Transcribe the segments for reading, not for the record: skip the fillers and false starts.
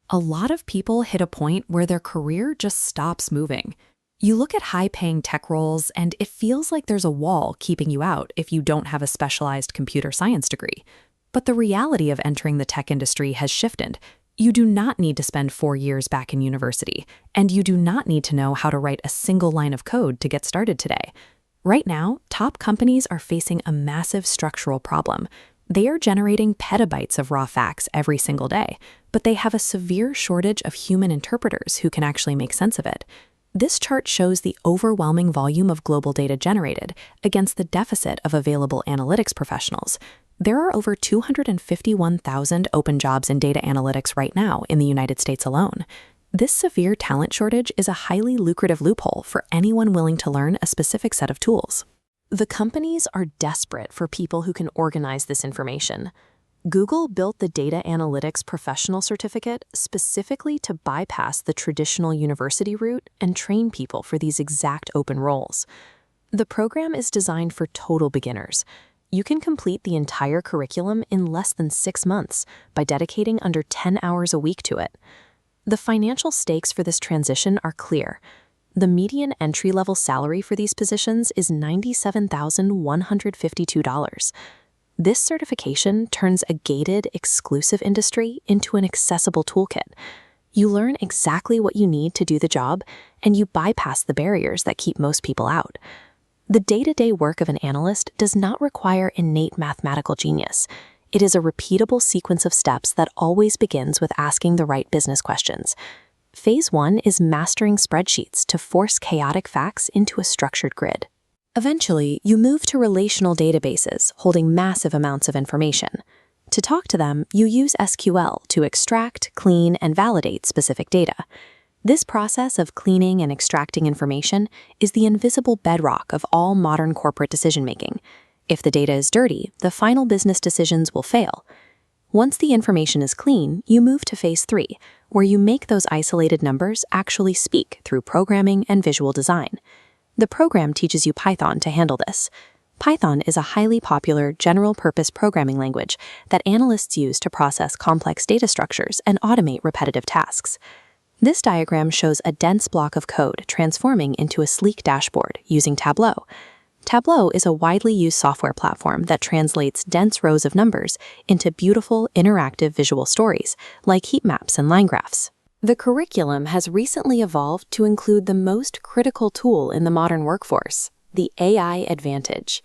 A lot of people hit a point where their career just stops moving. You look at high-paying tech roles, and it feels like there's a wall keeping you out if you don't have a specialized computer science degree. But the reality of entering the tech industry has shifted. You do not need to spend 4 years back in university, and you do not need to know how to write a single line of code to get started today. Right now, top companies are facing a massive structural problem. They are generating petabytes of raw facts every single day, but they have a severe shortage of human interpreters who can actually make sense of it. This chart shows the overwhelming volume of global data generated against the deficit of available analytics professionals. There are over 251,000 open jobs in data analytics right now in the United States alone. This severe talent shortage is a highly lucrative loophole for anyone willing to learn a specific set of tools. The companies are desperate for people who can organize this information. Google built the Data Analytics Professional Certificate specifically to bypass the traditional university route and train people for these exact open roles. The program is designed for total beginners. You can complete the entire curriculum in less than 6 months by dedicating under 10 hours a week to it. The financial stakes for this transition are clear. The median entry-level salary for these positions is $97,152. This certification turns a gated, exclusive industry into an accessible toolkit. You learn exactly what you need to do the job, and you bypass the barriers that keep most people out. The day-to-day work of an analyst does not require innate mathematical genius. It is a repeatable sequence of steps that always begins with asking the right business questions. Phase 1 is mastering spreadsheets to force chaotic facts into a structured grid. Eventually, you move to relational databases holding massive amounts of information. To talk to them, you use SQL to extract, clean, and validate specific data. This process of cleaning and extracting information is the invisible bedrock of all modern corporate decision-making. If the data is dirty, the final business decisions will fail. Once the information is clean, you move to phase 3, where you make those isolated numbers actually speak through programming and visual design. The program teaches you Python to handle this. Python is a highly popular general-purpose programming language that analysts use to process complex data structures and automate repetitive tasks. This diagram shows a dense block of code transforming into a sleek dashboard using Tableau. Tableau is a widely used software platform that translates dense rows of numbers into beautiful, interactive visual stories, like heat maps and line graphs. The curriculum has recently evolved to include the most critical tool in the modern workforce, the AI advantage.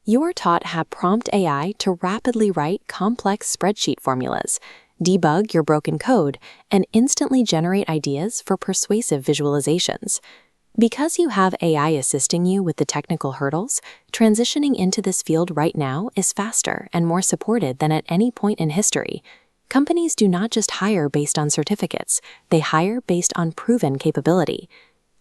You are taught how to prompt AI to rapidly write complex spreadsheet formulas, debug your broken code, and instantly generate ideas for persuasive visualizations. Because you have AI assisting you with the technical hurdles, transitioning into this field right now is faster and more supported than at any point in history. Companies do not just hire based on certificates, they hire based on proven capability.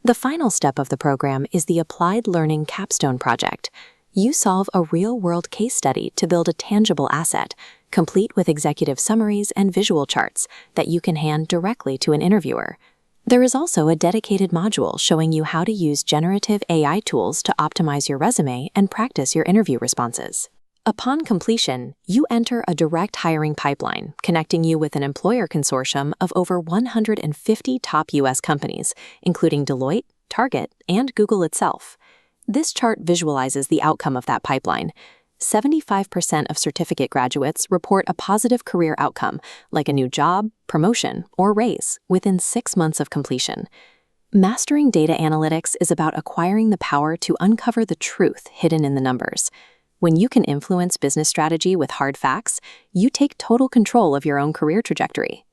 The final step of the program is the Applied Learning Capstone Project. You solve a real-world case study to build a tangible asset, complete with executive summaries and visual charts that you can hand directly to an interviewer. There is also a dedicated module showing you how to use generative AI tools to optimize your resume and practice your interview responses. Upon completion, you enter a direct hiring pipeline, connecting you with an employer consortium of over 150 top U.S. companies, including Deloitte, Target, and Google itself. This chart visualizes the outcome of that pipeline. 75% of certificate graduates report a positive career outcome, like a new job, promotion, or raise, within 6 months of completion. Mastering data analytics is about acquiring the power to uncover the truth hidden in the numbers. When you can influence business strategy with hard facts, you take total control of your own career trajectory.